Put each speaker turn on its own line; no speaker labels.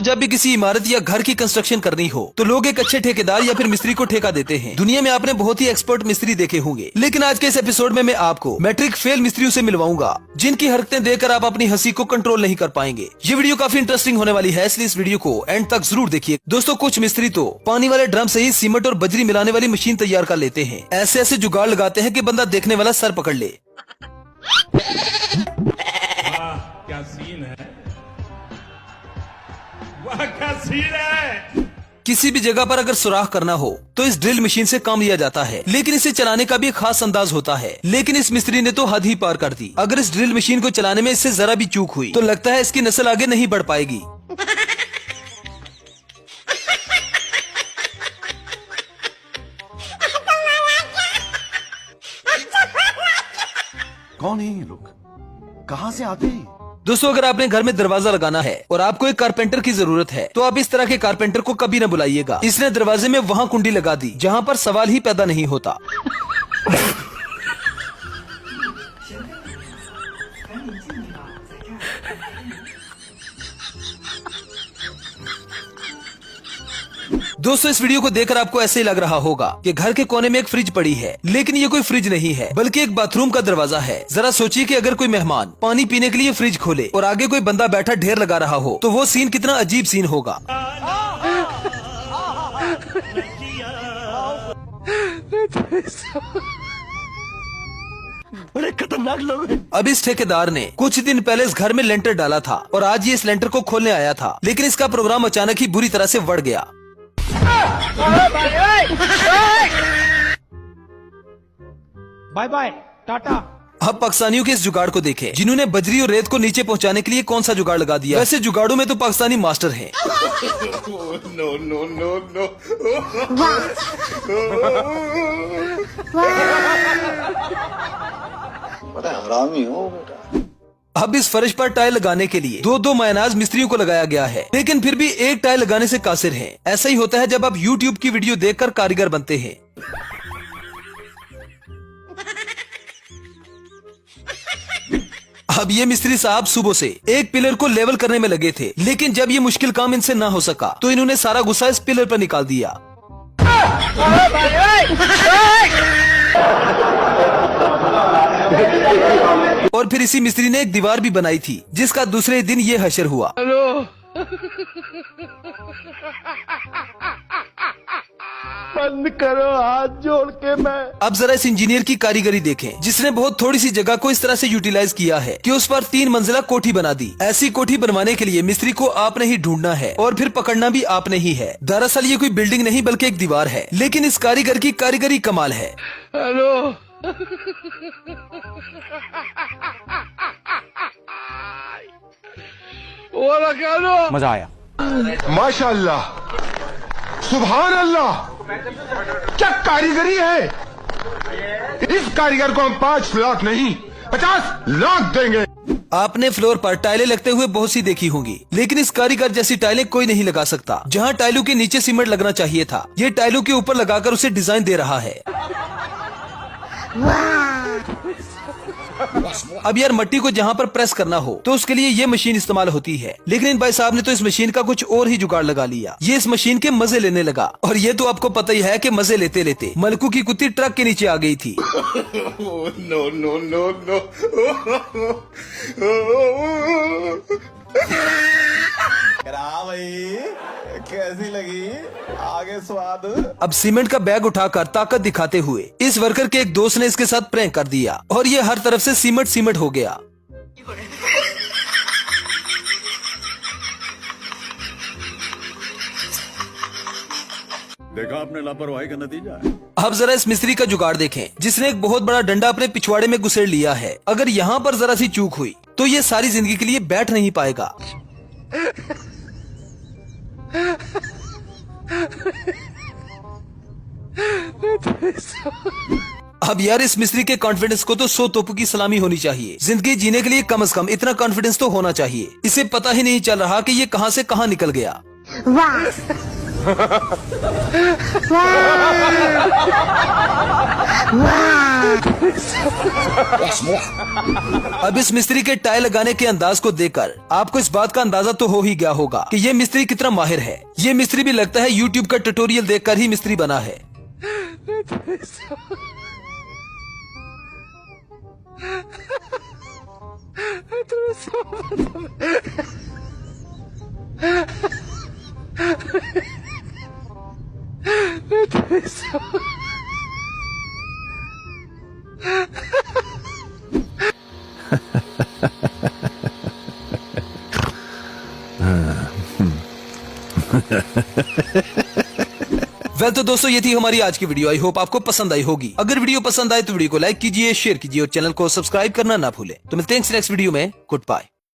दोस्तों जब भी किसी इमारत या घर की कंस्ट्रक्शन करनी हो तो लोग एक अच्छे ठेकेदार या फिर मिस्त्री को ठेका देते हैं। दुनिया में आपने बहुत ही एक्सपर्ट मिस्त्री देखे होंगे, लेकिन आज के इस एपिसोड में मैं आपको मैट्रिक फेल मिस्त्रियों से मिलवाऊंगा जिनकी हरकतें देखकर आप अपनी हंसी को कंट्रोल नहीं कर पाएंगे। ये वीडियो काफी इंटरेस्टिंग होने वाली है, इसलिए इस वीडियो को एंड तक जरूर देखिए। दोस्तों कुछ मिस्त्री तो पानी वाले ड्रम से ही सीमेंट और बजरी मिलाने वाली मशीन तैयार कर लेते हैं। ऐसे ऐसे जुगाड़ लगाते हैं कि बंदा देखने वाला सर पकड़ ले।
क्या सीन है, वाह क्या सीन है।
किसी भी जगह पर अगर सुराख करना हो तो इस ड्रिल मशीन से काम लिया जाता है, लेकिन इसे चलाने का भी एक खास अंदाज होता है। लेकिन इस मिस्त्री ने तो हद ही पार कर दी। अगर इस ड्रिल मशीन को चलाने में इससे जरा भी चूक हुई तो लगता है इसकी नस्ल आगे नहीं बढ़ पाएगी।
कौन है ये लोग, कहाँ से आते हैं?
दोस्तों अगर आपने घर में दरवाजा लगाना है और आपको एक कारपेंटर की जरूरत है तो आप इस तरह के कारपेंटर को कभी न बुलाइएगा। इसने दरवाजे में वहाँ कुंडी लगा दी जहाँ पर सवाल ही पैदा नहीं होता। दोस्तों इस वीडियो को देखकर आपको ऐसे ही लग रहा होगा कि घर के कोने में एक फ्रिज पड़ी है, लेकिन ये कोई फ्रिज नहीं है बल्कि एक बाथरूम का दरवाजा है। जरा सोचिए कि अगर कोई मेहमान पानी पीने के लिए फ्रिज खोले और आगे कोई बंदा बैठा ढेर लगा रहा हो तो वो सीन कितना अजीब सीन होगा।
बड़े खतरनाक लोग हैं।
अब इस ठेकेदार ने कुछ दिन पहले इस घर में लेंटर डाला था और आज ये इस लेंटर को खोलने आया था, लेकिन इसका प्रोग्राम अचानक ही बुरी तरह से बढ़ गया।
Bye bye tata.
अब पाकिस्तानियों के इस जुगाड़ को देखें जिन्होंने बजरी और रेत को नीचे पहुंचाने के लिए कौन सा जुगाड़ लगा दिया। वैसे जुगाड़ों में तो पाकिस्तानी मास्टर हैं।
No no no no.
बड़ा हरामी हो बेटा।
अब इस फर्श पर टाइल लगाने के लिए दो मायनाज मिस्त्रियों को लगाया गया है, लेकिन फिर भी एक टाइल लगाने से कासिर हैं। ऐसा ही होता है जब आप YouTube की वीडियो देखकर कारीगर बनते हैं। अब ये मिस्त्री साहब सुबह से एक पिलर को लेवल करने में लगे थे, लेकिन जब ये मुश्किल काम इनसे ना हो सका तो इन्होंने सारा गुस्सा इस पिलर पर निकाल दिया। और फिर इसी मिस्त्री ने एक दीवार भी बनाई थी जिसका दूसरे दिन ये हशर हुआ।
बंद करो हाथ जोड़ के। मैं
अब जरा इस इंजीनियर की कारीगरी देखें जिसने बहुत थोड़ी सी जगह को इस तरह से यूटिलाइज किया है कि उस पर 3 मंजिला कोठी बना दी। ऐसी कोठी बनवाने के लिए मिस्त्री को आपने ही ढूंढना है और फिर पकड़ना भी आपने ही है। दरअसल ये कोई बिल्डिंग नहीं बल्कि एक दीवार है, लेकिन इस कारीगर की कारीगरी कमाल है।
हेलो
मजा आया।
माशाअल्लाह, सुभान अल्लाह, क्या कारीगरी है। इस कारीगर को हम 5 लाख नहीं 50 लाख देंगे।
आपने फ्लोर पर टाइलें लगते हुए बहुत सी देखी होंगी, लेकिन इस कारीगर जैसी टाइलें कोई नहीं लगा सकता। जहाँ टाइलों के नीचे सीमेंट लगना चाहिए था, ये टाइलों के ऊपर लगाकर उसे डिजाइन दे रहा है। अब यार मट्टी को जहाँ पर प्रेस करना हो तो उसके लिए ये मशीन इस्तेमाल होती है, लेकिन इन भाई साहब ने तो इस मशीन का कुछ और ही जुगाड़ लगा लिया। ये इस मशीन के मजे लेने लगा, और ये तो आपको पता ही है कि मजे लेते लेते मलकू की कुत्ती ट्रक के नीचे आ गई थी।
No no no no.
भाई कैसी लगी आगे स्वाद?
अब सीमेंट का बैग उठाकर ताकत दिखाते हुए इस वर्कर के एक दोस्त ने इसके साथ प्रैंक कर दिया और ये हर तरफ से सीमेंट सीमेंट हो गया।
देखा आपने लापरवाही का नतीजा है।
अब जरा इस मिस्त्री का जुगाड़ देखें जिसने एक बहुत बड़ा डंडा अपने पिछवाड़े में घुसेड़ लिया है। अगर यहाँ पर जरा सी चूक हुई तो ये सारी जिंदगी के लिए बैठ नहीं पाएगा। अब यार इस मिस्त्री के कॉन्फिडेंस को तो 100 तोपों की सलामी होनी चाहिए। जिंदगी जीने के लिए कम से कम इतना कॉन्फिडेंस तो होना चाहिए। इसे पता ही नहीं चल रहा कि ये कहां से कहां निकल गया। वाह। अब इस मिस्त्री के टाई लगाने के अंदाज को देखकर आपको इस बात का अंदाजा तो हो ही गया होगा कि ये मिस्त्री कितना माहिर है। ये मिस्त्री भी लगता है YouTube का ट्यूटोरियल देखकर ही मिस्त्री बना है। वेल तो दोस्तों ये थी हमारी आज की वीडियो। आई होप आपको पसंद आई होगी। अगर वीडियो पसंद आए तो वीडियो को लाइक कीजिए, शेयर कीजिए और चैनल को सब्सक्राइब करना ना भूलें। तो मिलते हैं नेक्स्ट वीडियो में। Good bye.